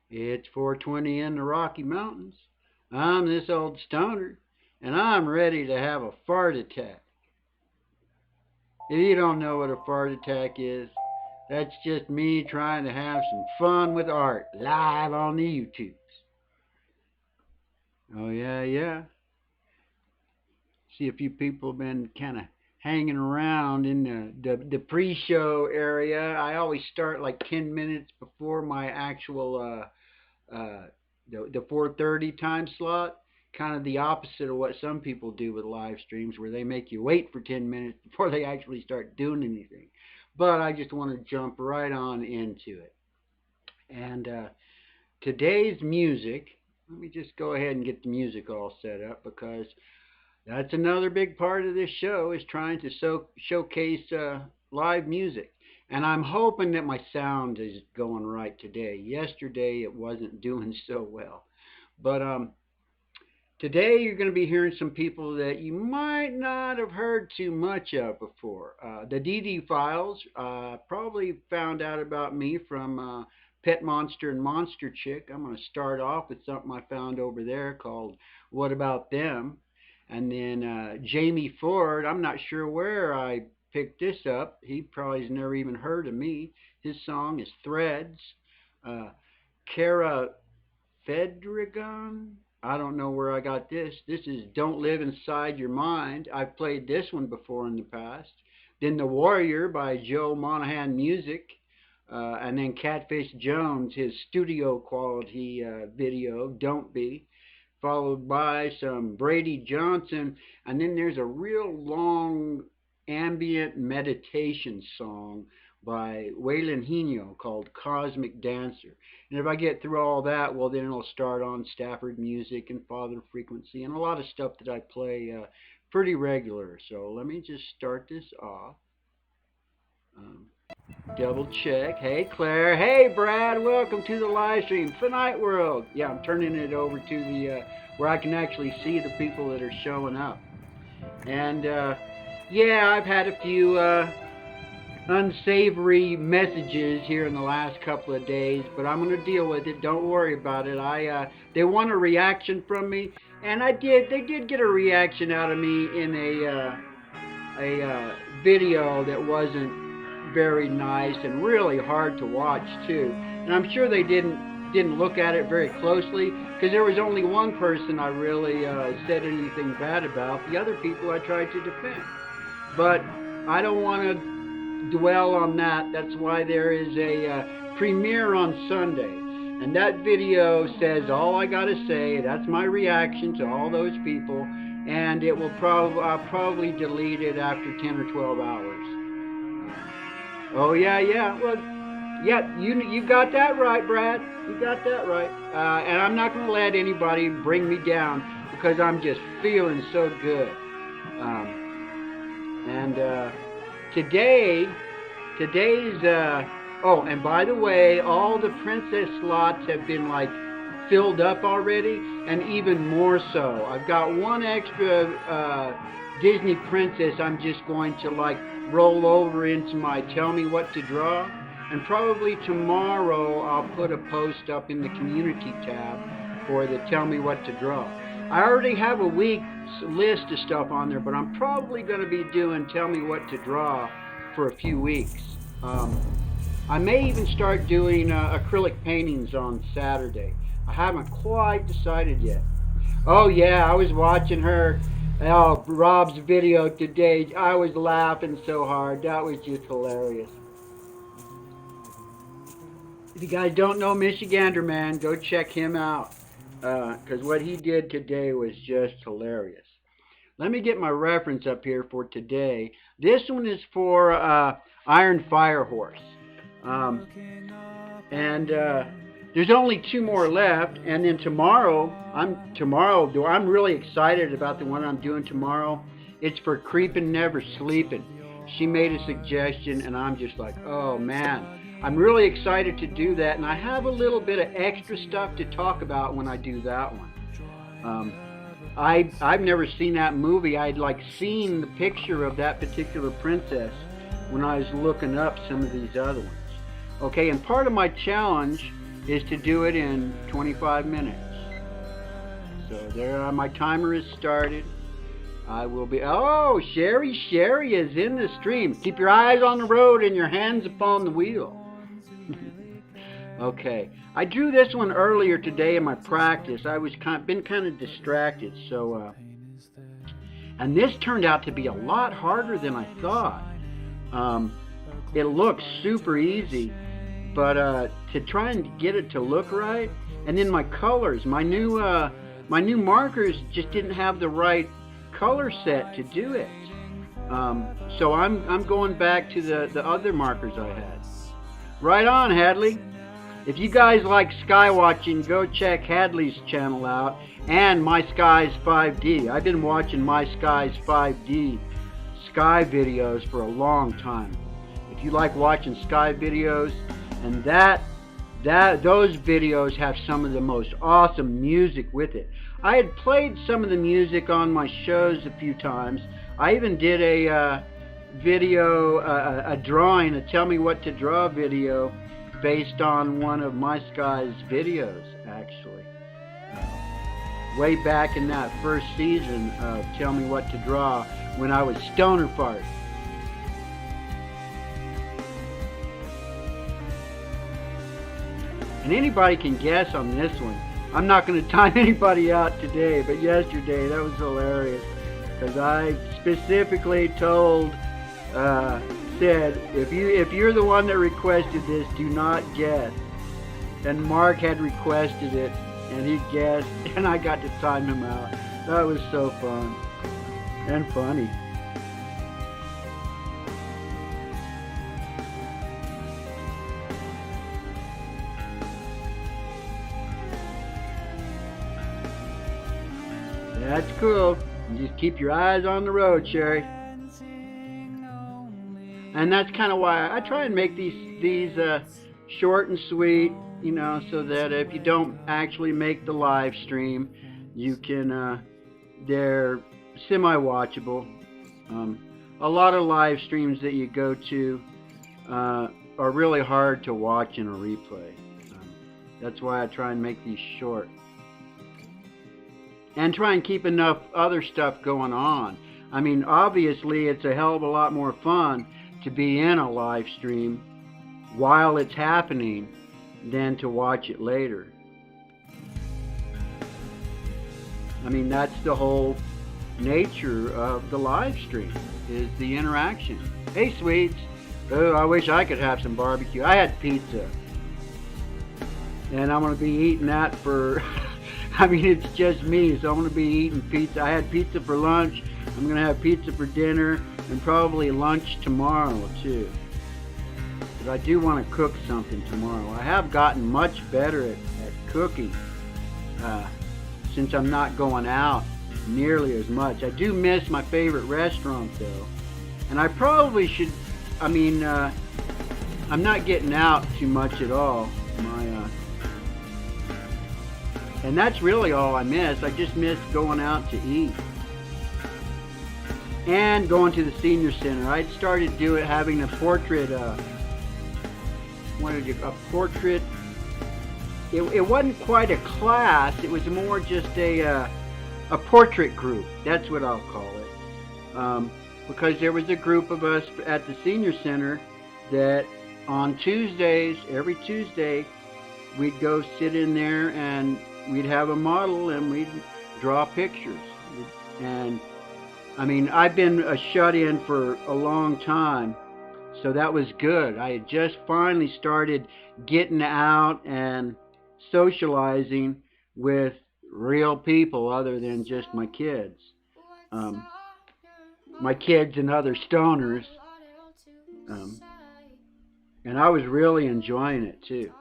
It's 4:20 in the Rocky Mountains. I'm this old stoner, and I'm ready to have a fart attack. If you don't know what a fart attack is, that's just me trying to have some fun with art live on the YouTubes. Oh yeah, yeah. See a few people have been kind of hanging around in the pre-show area. I always start like 10 minutes before my actual the 4:30 time slot. Kind of the opposite of what some people do with live streams, where they make you wait for 10 minutes before they actually start doing anything. But I just want to jump right on into it. And today's music, let me just go ahead and get the music all set up because that's another big part of this show is trying to showcase live music. And I'm hoping that my sound is going right today. Yesterday it wasn't doing so well. But today you're going to be hearing some people that you might not have heard too much of before. The DD Files probably found out about me from Pet Monster and Monster Chick. I'm going to start off with something I found over there called What About Them? And then Jamie Ford, I'm not sure where I picked this up. He probably has never even heard of me. His song is Threads. Uh, Kara Fedrigon. I don't know where I got this. This is Don't Live Inside Your Mind. I've played this one before in the past. Then The Warrior by Joe Monahan Music. And then Catfish Jones, his studio quality video, Don't Be. Followed by some Brady Johnson. And then there's a real long ambient meditation song by Waylon Hino called Cosmic Dancer. And if I get through all that, well, then it'll start on Stafford Music and Father Frequency and a lot of stuff that I play pretty regular. So let me just start this off. Um, Double check. Hey, Claire. Hey, Brad. Welcome to the live stream. Finite World. Yeah, I'm turning it over to the where I can actually see the people that are showing up. And yeah, I've had a few unsavory messages here in the last couple of days, but I'm going to deal with it. Don't worry about it. They want a reaction from me, and I did. They did get a reaction out of me in a video that wasn't very nice and really hard to watch too. And I'm sure they didn't look at it very closely because there was only one person I really said anything bad about. The other people I tried to defend. But I don't want to dwell on that. That's why there is a premiere on Sunday. And that video says all I gotta say. That's my reaction to all those people, and it will I'll probably delete it after 10 or 12 hours. Oh yeah, yeah. Well, yeah, you got that right, Brad. You got that right. And I'm not gonna let anybody bring me down because I'm just feeling so good. And today's oh, and by the way, all the princess slots have been like filled up already, and even more so. I've got one extra Disney princess. I'm just going to like roll over into my Tell Me What to Draw, and probably tomorrow I'll put a post up in the community tab for the Tell Me What to Draw. I already have a week's list of stuff on there, but I'm probably going to be doing Tell Me What to Draw for a few weeks. I may even start doing acrylic paintings on Saturday. I haven't quite decided yet. Oh yeah, I was watching her, Rob's video today. I was laughing so hard. That was just hilarious. If you guys don't know Michigander Man, go check him out. Because what he did today was just hilarious. Let me get my reference up here for today. This one is for Iron Fire Horse. And there's only two more left. And then tomorrow, I'm really excited about the one I'm doing tomorrow. It's for Creepin' Never Sleepin'. She made a suggestion, and I'm just like, oh man. I'm really excited to do that, and I have a little bit of extra stuff to talk about when I do that one. I've never seen that movie. I'd like seen the picture of that particular princess when I was looking up some of these other ones. Okay, and part of my challenge is to do it in 25 minutes. So there, my timer is started. I will be. Oh, Sherry is in the stream. Keep your eyes on the road and your hands upon the wheel. Okay, I drew this one earlier today in my practice. I was been kind of distracted, so and this turned out to be a lot harder than I thought. Um, it looks super easy, but to try and get it to look right, and then my colors, my new markers just didn't have the right color set to do it. So I'm going back to the other markers I had. Right on, Hadley. If you guys like sky watching, go check Hadley's channel out and My Skies 5D. I've been watching My Skies 5D sky videos for a long time. If you like watching sky videos, and those videos have some of the most awesome music with it. I had played some of the music on my shows a few times. I even did a video, a drawing, a Tell Me What to Draw video based on one of My Skies videos, actually. Way back in that first season of Tell Me What to Draw when I was Stoner Fart. And anybody can guess on this one. I'm not going to time anybody out today, but yesterday that was hilarious because I specifically told said, if you're the one that requested this, do not guess. And Mark had requested it, and he guessed, and I got to time him out. That was so fun and funny. That's cool. You just keep your eyes on the road, Sherry. And that's kind of why I try and make these short and sweet, you know, so that if you don't actually make the live stream, you can they're semi-watchable. A lot of live streams that you go to are really hard to watch in a replay. That's why I try and make these short. And try and keep enough other stuff going on. I mean, obviously, it's a hell of a lot more fun to be in a live stream while it's happening than to watch it later. I mean, that's the whole nature of the live stream, is the interaction. Hey, sweets. Oh, I wish I could have some barbecue. I had pizza. And I'm going to be eating that for... I mean, it's just me, so I'm going to be eating pizza. I had pizza for lunch. I'm going to have pizza for dinner and probably lunch tomorrow, too. But I do want to cook something tomorrow. I have gotten much better at cooking since I'm not going out nearly as much. I do miss my favorite restaurant, though. And I probably should, I mean, I'm not getting out too much at all. And that's really all I miss. I just miss going out to eat. And going to the senior center. I'd started having a portrait, a portrait. It wasn't quite a class. It was more just a portrait group. That's what I'll call it. Because there was a group of us at the senior center that on Tuesdays, every Tuesday, we'd go sit in there and we'd have a model and we'd draw pictures. And I mean, I've been a shut-in for a long time, so that was good. I had just finally started getting out and socializing with real people other than just my kids. My kids and other stoners. And I was really enjoying it too.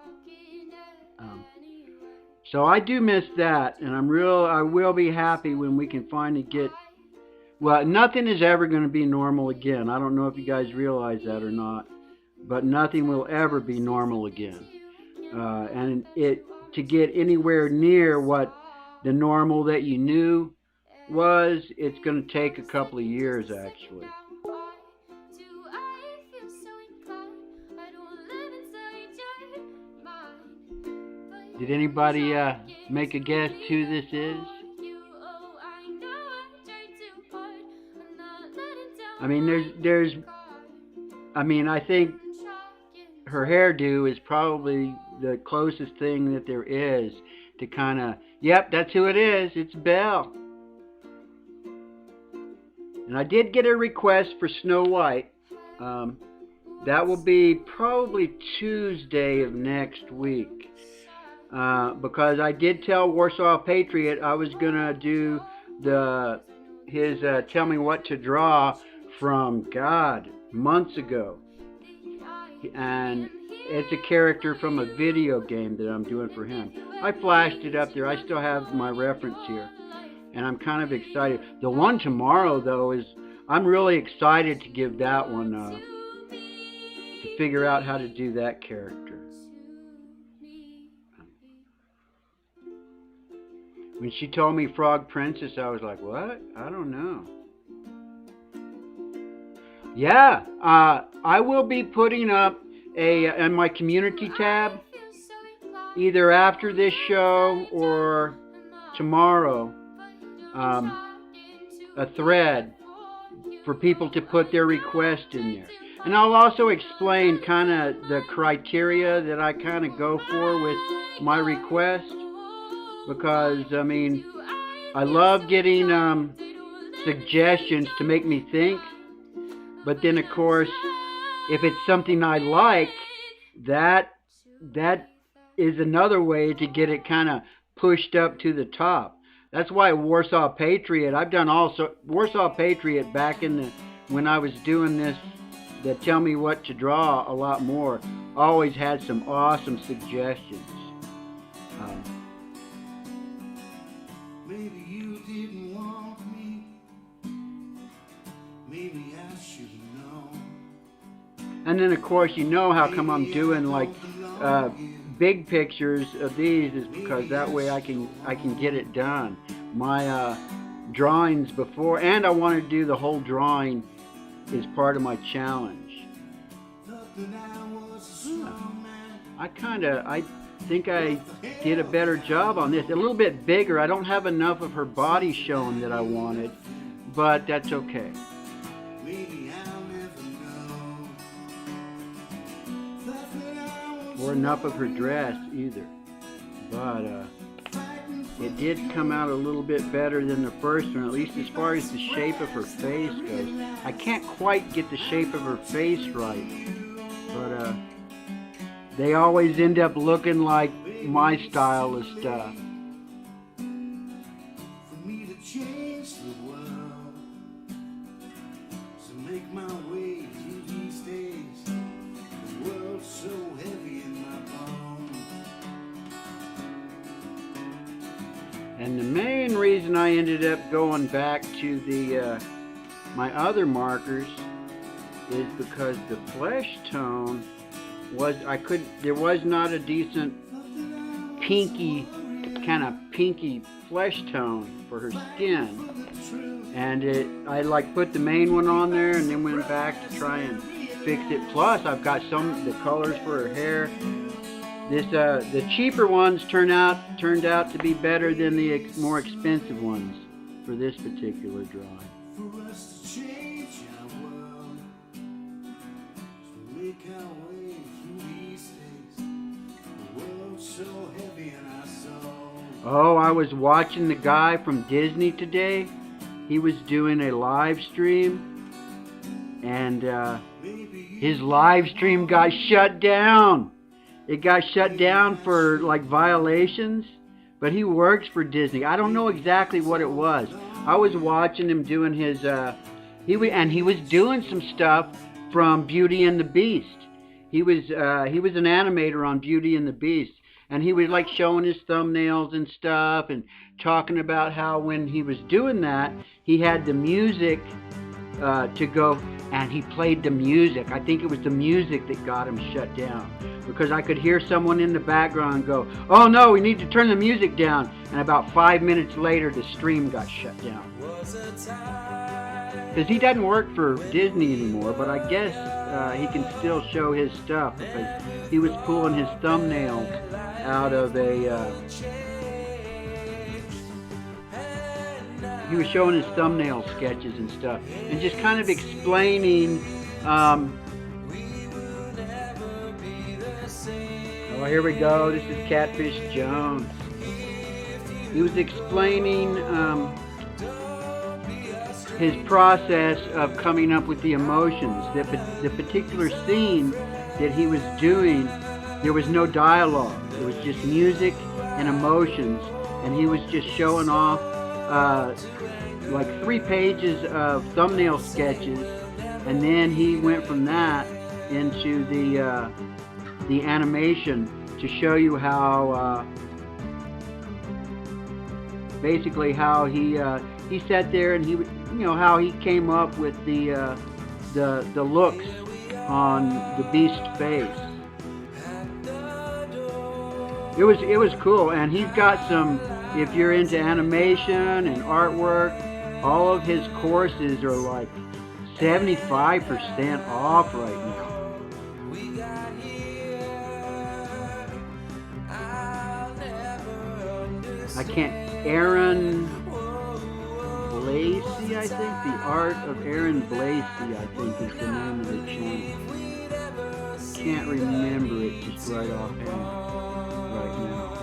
So I do miss that, and I will be happy when we can finally get, well, nothing is ever going to be normal again. I don't know if you guys realize that or not, but nothing will ever be normal again. And to get anywhere near what the normal that you knew was, it's going to take a couple of years, actually. Did anybody make a guess who this is? I mean, I think her hairdo is probably the closest thing that there is to kind of, yep, that's who it is. It's Belle. And I did get a request for Snow White. That will be probably Tuesday of next week. Because I did tell Warsaw Patriot I was going to do his Tell Me What to Draw from, God, months ago. And it's a character from a video game that I'm doing for him. I flashed it up there. I still have my reference here. And I'm kind of excited. The one tomorrow, though, I'm really excited to give that one, to figure out how to do that character. When she told me Frog Princess, I was like, what? I don't know. Yeah, I will be putting up in my community tab, either after this show or tomorrow, a thread for people to put their request in there. And I'll also explain kind of the criteria that I kind of go for with my request, because, I mean, I love getting suggestions to make me think, but then, of course, if it's something I like, that is another way to get it kind of pushed up to the top. That's why Warsaw Patriot, I've done also Warsaw Patriot back in when I was doing this, the Tell Me What to Draw a lot more, always had some awesome suggestions. Maybe you didn't want me. Maybe I should know. And then, of course, you know how come I'm doing like big pictures of these is because that way I can get it done. My drawings before, and I want to do the whole drawing is part of my challenge. I think I did a better job on this. A little bit bigger. I don't have enough of her body shown that I wanted, but that's okay. Or enough of her dress either. But it did come out a little bit better than the first one, at least as far as the shape of her face goes. I can't quite get the shape of her face right, but they always end up looking like my style of stuff. For me to change the world, to make my way through these days, the world's so heavy in my bones. And the main reason I ended up going back to the my other markers is because the flesh tone there was not a decent pinky flesh tone for her skin, and I like put the main one on there and then went back to try and fix it. Plus I've got the colors for her hair. The cheaper ones turned out to be better than the more expensive ones for this particular drawing. For us to change our world, to make our way through these days, the world's so heavy in our soul. Oh, I was watching the guy from Disney today. He was doing a live stream, and his live stream got shut down. It got shut down for like violations, but he works for Disney. I don't know exactly what it was. I was watching him doing his he was doing some stuff from Beauty and the Beast. He was an animator on Beauty and the Beast, and he was like showing his thumbnails and stuff and talking about how when he was doing that, he had the music to go, and he played the music. I think it was the music that got him shut down, because I could hear someone in the background go, "Oh no, we need to turn the music down," and about 5 minutes later the stream got shut down. Because he doesn't work for Disney anymore, but I guess he can still show his stuff because he was pulling his thumbnails out of he was showing his thumbnail sketches and stuff, and just kind of explaining. Oh, here we go. This is Catfish Jones. He was explaining his process of coming up with the emotions. The particular scene that he was doing, there was no dialogue. It was just music and emotions, and he was just showing off like 3 pages of thumbnail sketches, and then he went from that into the animation to show you how basically how he sat there and he would, how he came up with the looks on the beast face. It was cool, and he's got some. If you're into animation and artwork, all of his courses are like 75% off right now. I can't. Aaron Blasey, I think. The Art of Aaron Blasey, I think, is the name of the channel. Can't remember it just right offhand right now.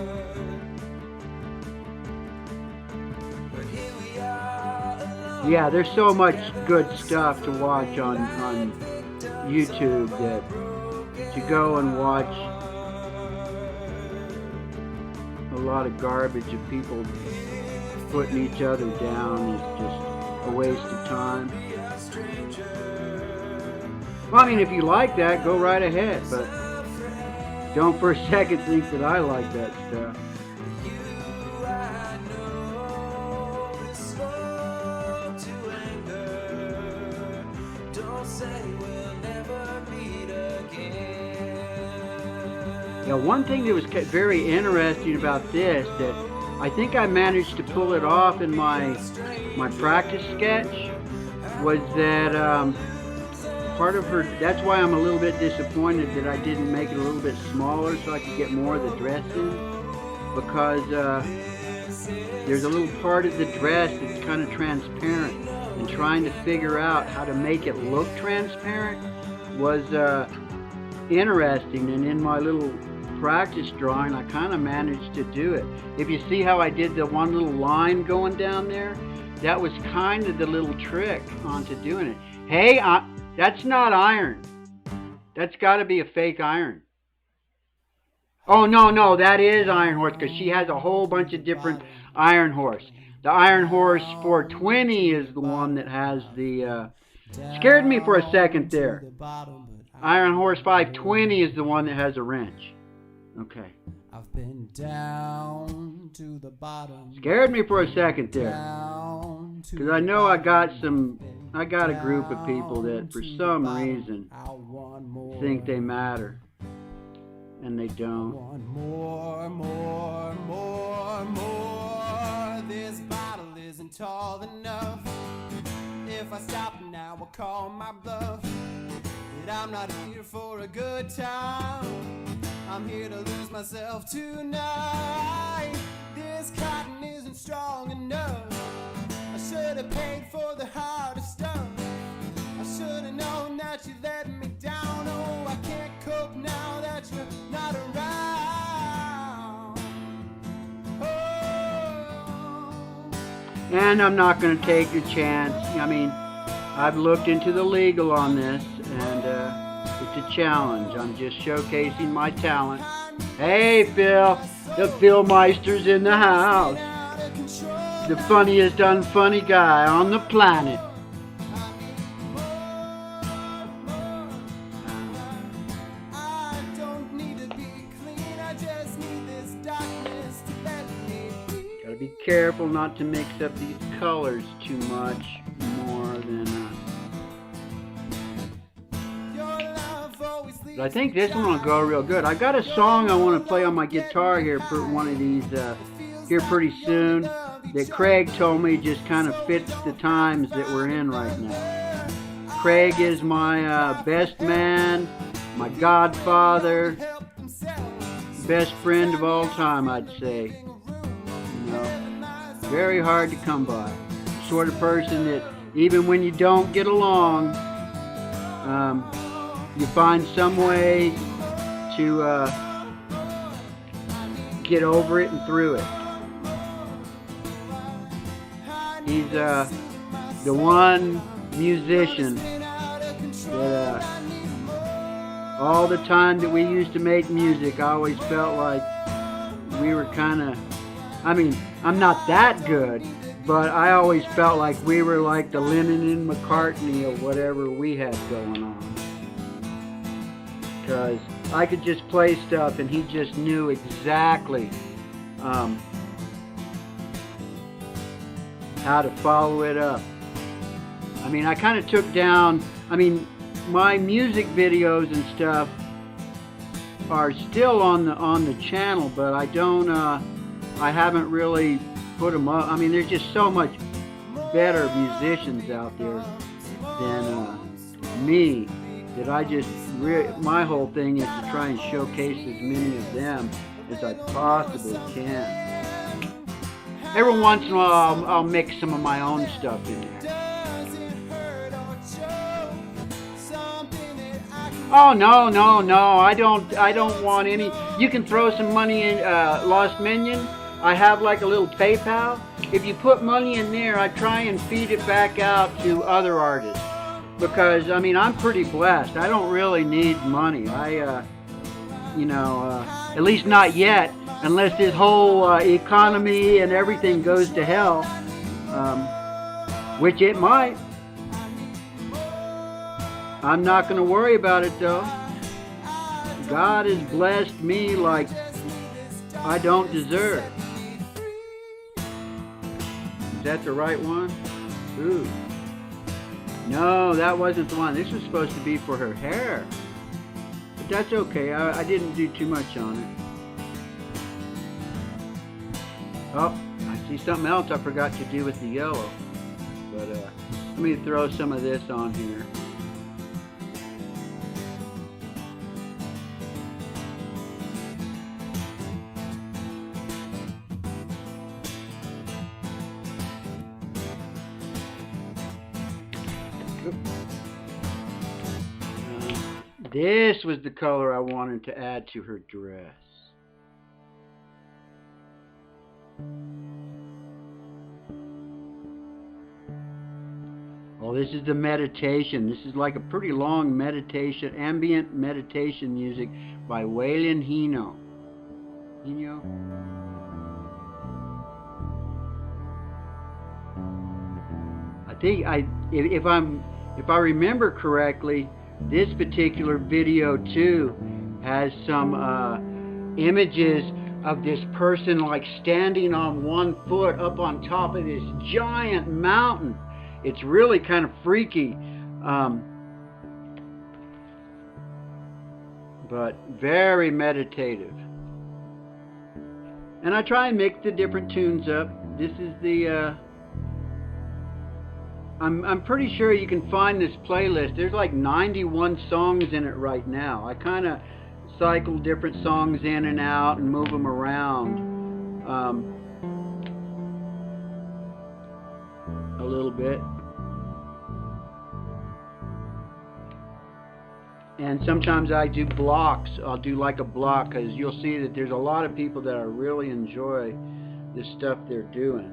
Yeah, there's so much good stuff to watch on YouTube that to go and watch a lot of garbage of people putting each other down is just a waste of time. Well, I mean, if you like that, go right ahead, but don't for a second think that I like that stuff. Now, one thing that was very interesting about this, that I think I managed to pull it off in my practice sketch, was that part of her, that's why I'm a little bit disappointed that I didn't make it a little bit smaller so I could get more of the dress in, because there's a little part of the dress that's kind of transparent, and trying to figure out how to make it look transparent was interesting, and in my little practice drawing I kind of managed to do it. If you see how I did the one little line going down there, that was kind of the little trick onto doing it. Hey, that's not iron. That's got to be a fake iron. Oh, no, that is Iron Horse, because she has a whole bunch of different Iron Horse. The Iron Horse 420 is the one that has the... scared me for a second there. Iron Horse 520 is the one that has a wrench. Okay. I've been down to the bottom. Scared me for a second there. Because I know I got a group of people that for some reason think they matter. And they don't. More. This bottle isn't tall enough. If I stop now, I'll call my bluff. But I'm not here for a good time. I'm here to lose myself tonight. This cotton isn't strong enough. I should have paid for the hardest stuff. I should have known that you let me down. Oh, I can't cope now that you're not around. Oh. And I'm not going to take your chance. I mean, I've looked into the legal on this, and it's a challenge. I'm just showcasing my talent. Hey, Phil. The Philmeister's in the house. The funniest unfunny guy on the planet. Gotta be careful not to mix up these colors too much more than... But I think this one will go real good. I got a song I want to play on my guitar here for one of these here pretty soon that Craig told me just kind of fits the times that we're in right now. Craig is my best man, my godfather, best friend of all time, I'd say. You know, very hard to come by. Sort of person that even when you don't get along, you find some way to get over it and through it. He's the one musician that all the time that we used to make music, I always felt like we were kind of, I mean, I'm not that good, but I always felt like we were like the Lennon and McCartney of whatever we had going on. Because I could just play stuff and he just knew exactly how to follow it up. I mean, I kind of took down, I mean, my music videos and stuff are still on the channel, but I don't, I haven't really put them up. I mean, there's just so much better musicians out there than me that I just, my whole thing is to try and showcase as many of them as I possibly can. Every once in a while, I'll mix some of my own stuff in there. Oh no, no, no! I don't want any. You can throw some money in Lost Minion. I have like a little PayPal. If you put money in there, I try and feed it back out to other artists because I mean I'm pretty blessed. I don't really need money. You know, at least not yet, unless this whole economy and everything goes to hell, which it might. I'm not going to worry about it though. God has blessed me like I don't deserve. Is that the right one? Ooh. No, that wasn't the one. This was supposed to be for her hair. But that's okay. I didn't do too much on it. Oh, I see something else I forgot to do with the yellow. But let me throw some of this on here. This was the color I wanted to add to her dress. Oh, this is the meditation. This is like a pretty long meditation, ambient meditation music by Waylon Hino. I think if I remember correctly, this particular video too has some images of this person like standing on one foot up on top of this giant mountain. It's really kind of freaky, but very meditative. And I try and mix the different tunes up. This is the I'm pretty sure you can find this playlist. There's like 91 songs in it right now. I kind of cycle different songs in and out and move them around a little bit. And sometimes I do blocks. I'll do like a block because you'll see that there's a lot of people that I really enjoy the stuff they're doing.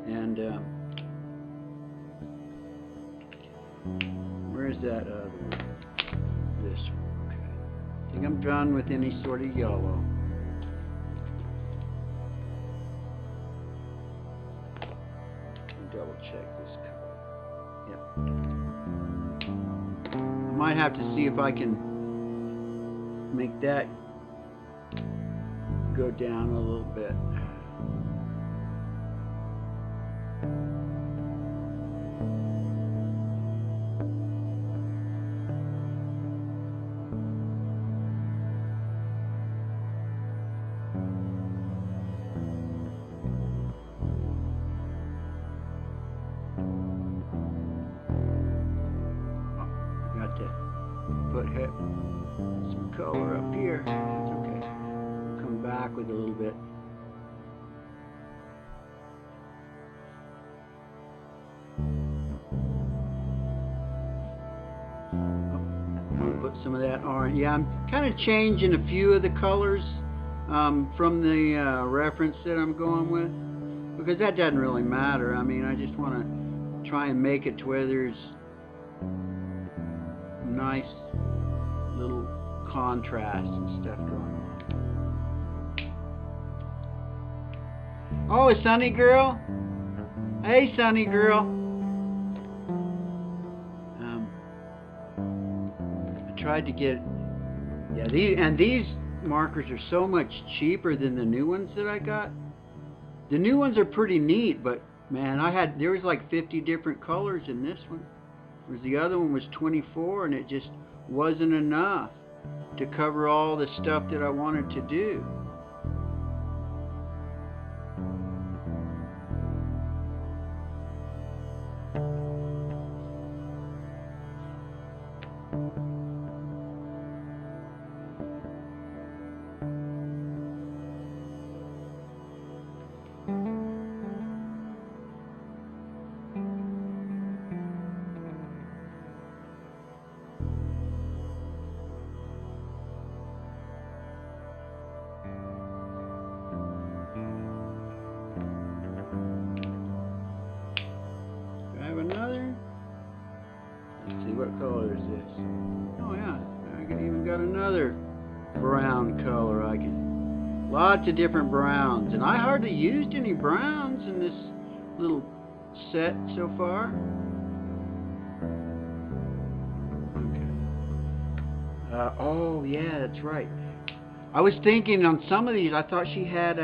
And where's that other one? This one. Okay. I think I'm done with any sort of yellow. Double check this color. Yep. I might have to see if I can make that go down a little bit. there. It's okay. Come back with a little bit. Put some of that orange. Yeah, I'm kind of changing a few of the colors from the reference that I'm going with, because that doesn't really matter. I mean, I just want to try and make it to where there's nice little contrast and stuff going on. Oh, a Sunny Girl. Hey, Sunny Girl. I tried to get, yeah, these markers are so much cheaper than the new ones that I got. The new ones are pretty neat, but man, there was like 50 different colors in this one. Whereas the other one was 24, and it just wasn't enough to cover all the stuff that I wanted to do. Another. Let's see, what color is this? Oh yeah, I even got another brown color. Lots of different browns, and I hardly used any browns in this little set so far. Okay. Oh yeah, that's right. I was thinking on some of these, I thought she had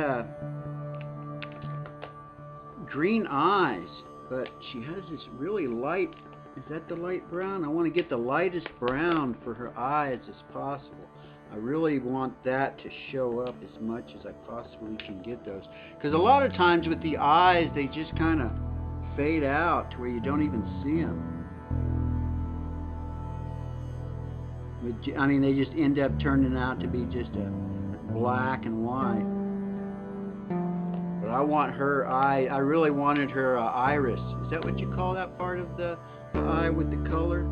green eyes. But she has this really light, is that the light brown? I want to get the lightest brown for her eyes as possible. I really want that to show up as much as I possibly can get those. Because a lot of times with the eyes, they just kind of fade out to where you don't even see them. I mean, they just end up turning out to be just a black and white. I want her eye. I really wanted her iris. Is that what you call that part of the eye with the color?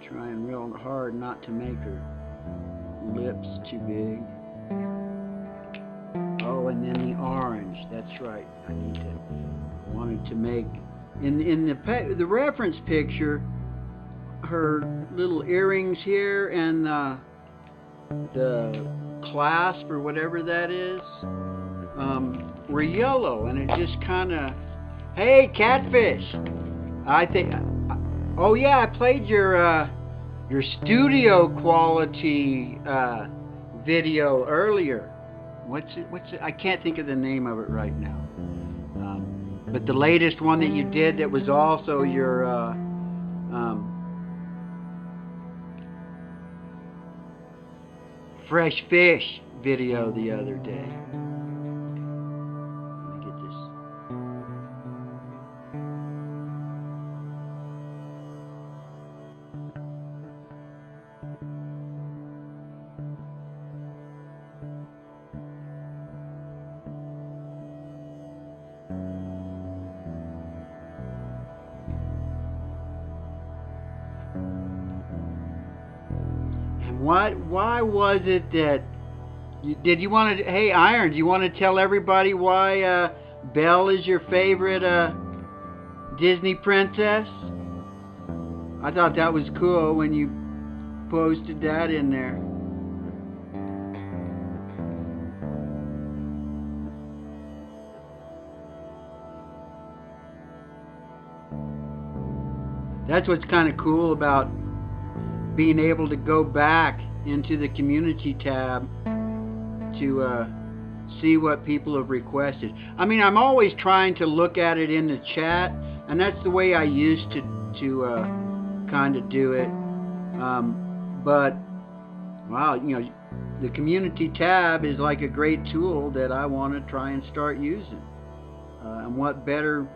Trying real hard not to make her lips too big. Oh, and then the orange. That's right. I wanted to make in the reference picture, her little earrings here and the clasp or whatever that is were yellow, and it just kind of, hey, catfish. I think, oh yeah, I played your studio quality video earlier. What's it? I can't think of the name of it right now. But the latest one that you did that was also your fresh fish video the other day. Let me get this. Why was it that did you want to? Hey, Iron, do you want to tell everybody why Belle is your favorite Disney princess? I thought that was cool when you posted that in there. That's what's kind of cool about being able to go back into the community tab to see what people have requested. I mean, I'm always trying to look at it in the chat, and that's the way I used to kind of do it. But wow, you know, the community tab is like a great tool that I want to try and start using. And what better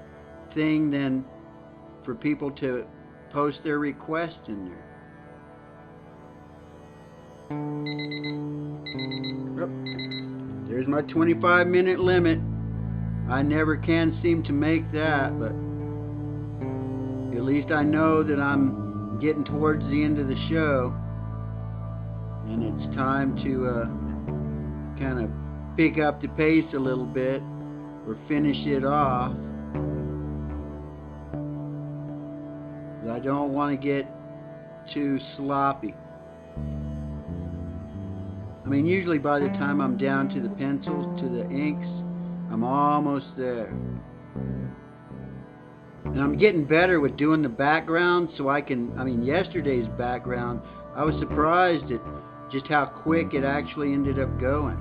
thing than for people to post their requests in there. Oh, there's my 25-minute limit. I never can seem to make that, but at least I know that I'm getting towards the end of the show, and it's time to kind of pick up the pace a little bit or finish it off. I don't want to get too sloppy. I mean, usually by the time I'm down to the pencils, to the inks, I'm almost there. And I'm getting better with doing the background, so I mean, yesterday's background, I was surprised at just how quick it actually ended up going.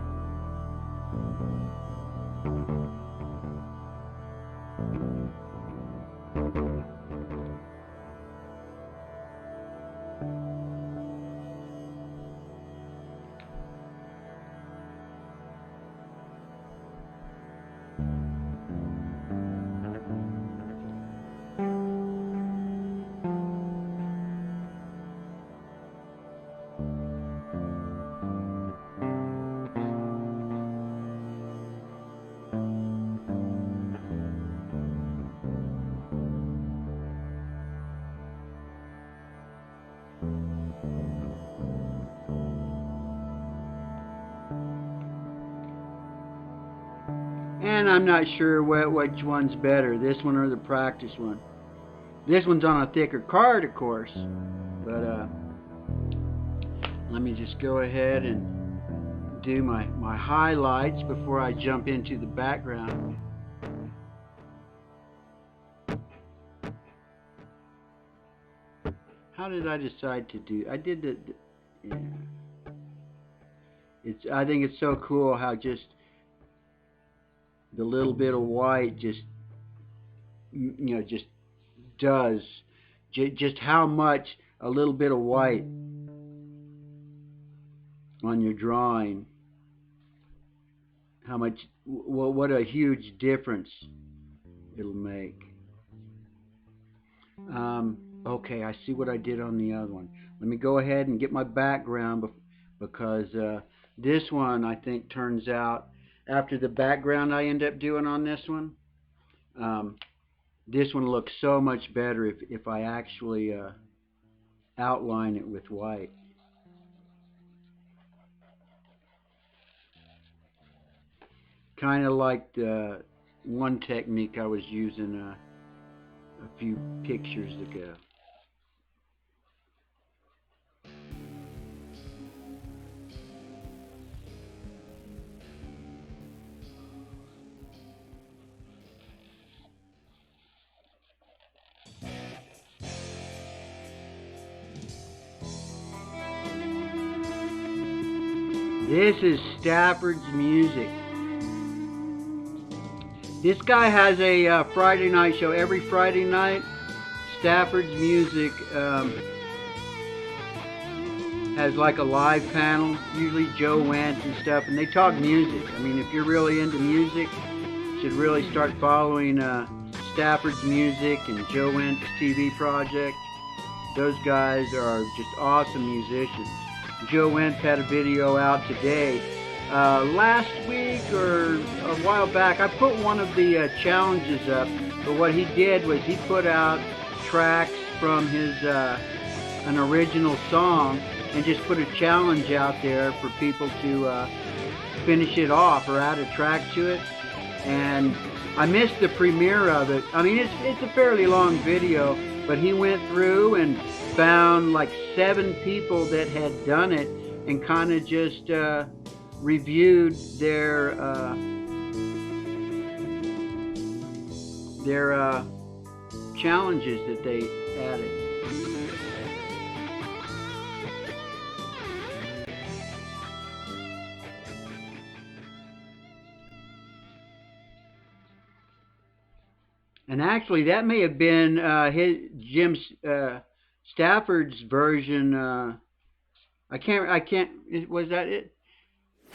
And I'm not sure which one's better, this one or the practice one. This one's on a thicker card, of course, but let me just go ahead and do my highlights before I jump into the background. How did I decide to do? I did the yeah. I think it's so cool how just the little bit of white just just does just how much a little bit of white on your drawing, how much, what a huge difference it'll make. Okay, I see what I did on the other one. Let me go ahead and get my background because this one I think turns out, after the background I end up doing on this one looks so much better if I actually outline it with white. Kind of like the one technique I was using a few pictures ago. This is Stafford's Music. This guy has a Friday night show. Every Friday night, Stafford's Music has like a live panel, usually Joe Wentz and stuff, and they talk music. I mean, if you're really into music, you should really start following Stafford's Music and Joe Wentz TV Project. Those guys are just awesome musicians. Joe Wentz had a video out today. Last week or a while back, I put one of the challenges up, but what he did was he put out tracks from his an original song and just put a challenge out there for people to finish it off or add a track to it. And I missed the premiere of it. I mean, it's a fairly long video, but he went through and found like 7 people that had done it and kind of just reviewed their challenges that they added. And actually, that may have been Jim Stafford's version. I can't. Was that it?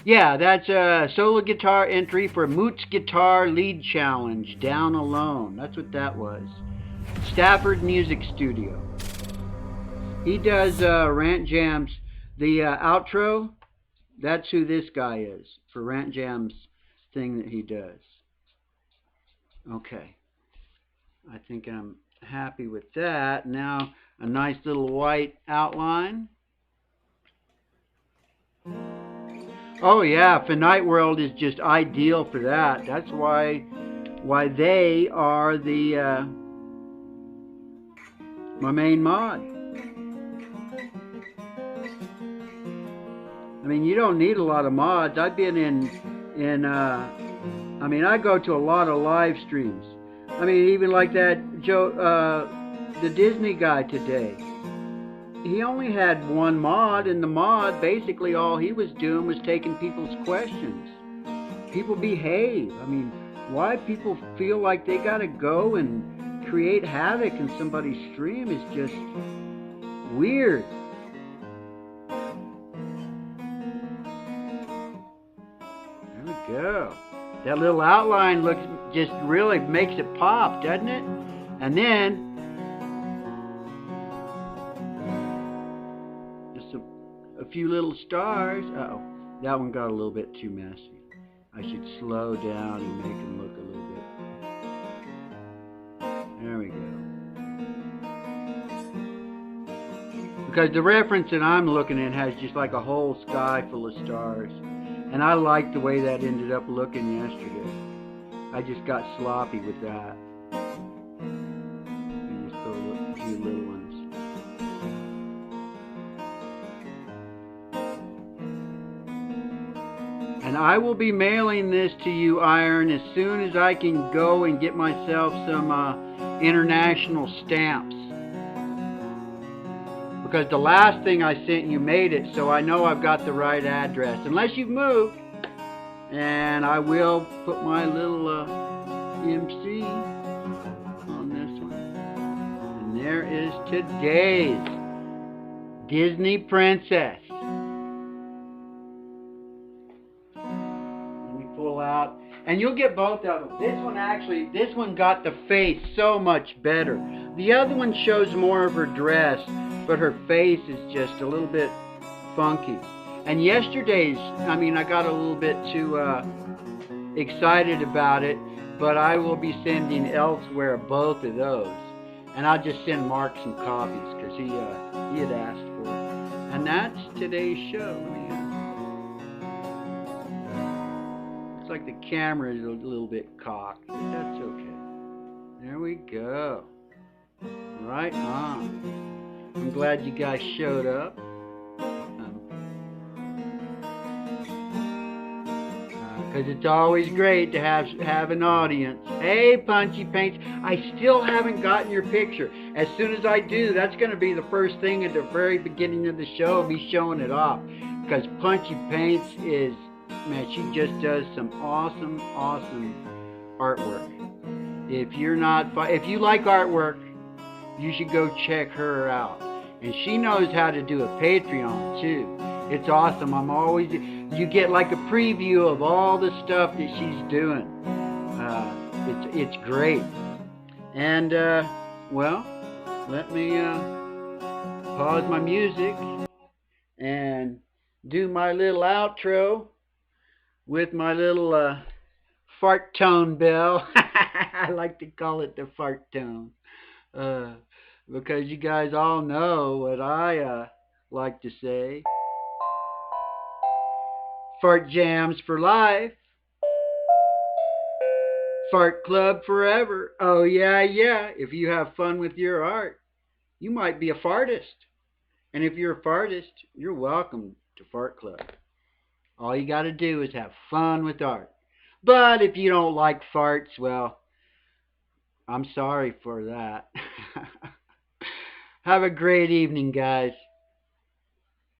Yeah, that's a solo guitar entry for Moot's Guitar Lead Challenge, Down Alone. That's what that was. Stafford Music Studio. He does Rant Jams. The outro, that's who this guy is for Rant Jams thing that he does. Okay, I think I'm happy with that. Now a nice little white outline. Oh yeah, Finite World is just ideal for that. That's why they are the my main mod. I mean, you don't need a lot of mods. I've been in I mean, I go to a lot of live streams. I mean, even like that Joe the Disney guy today. He only had one mod, and the mod basically all he was doing was taking people's questions. People behave. I mean, why people feel like they gotta go and create havoc in somebody's stream is just weird. There we go. That little outline looks just really makes it pop, doesn't it? And then just a few little stars. Uh oh, that one got a little bit too messy. I should slow down and make them look a little bit. There we go. Because the reference that I'm looking at has just like a whole sky full of stars. And I like the way that ended up looking yesterday. I just got sloppy with that. And just put a few little ones. And I will be mailing this to you, Iron, as soon as I can go and get myself some international stamps. Because the last thing I sent you made it, so I know I've got the right address. Unless you've moved. And I will put my little MC on this one. And there is today's Disney Princess. Let me pull out. And you'll get both of them. This one got the face so much better. The other one shows more of her dress, but her face is just a little bit funky. And yesterday's, I mean, I got a little bit too excited about it, but I will be sending elsewhere both of those. And I'll just send Mark some copies because he had asked for it. And that's today's show. Looks like the camera is a little bit cocked, but that's okay. There we go. Right on. I'm glad you guys showed up. Because it's always great to have an audience. Hey, Punchy Paints, I still haven't gotten your picture. As soon as I do, that's going to be the first thing at the very beginning of the show, me showing it off. Because Punchy Paints is, man, she just does some awesome, awesome artwork. If you like artwork, you should go check her out. And she knows how to do a Patreon too. It's awesome. You get like a preview of all the stuff that she's doing. It's great. And well, let me pause my music and do my little outro with my little fart tone bell. I like to call it the fart tone. Because you guys all know what I like to say. Fart jams for life. Fart club forever. Oh yeah, yeah. If you have fun with your art, you might be a fartist. And if you're a fartist, you're welcome to Fart Club. All you got to do is have fun with art. But if you don't like farts, well, I'm sorry for that. Have a great evening, guys.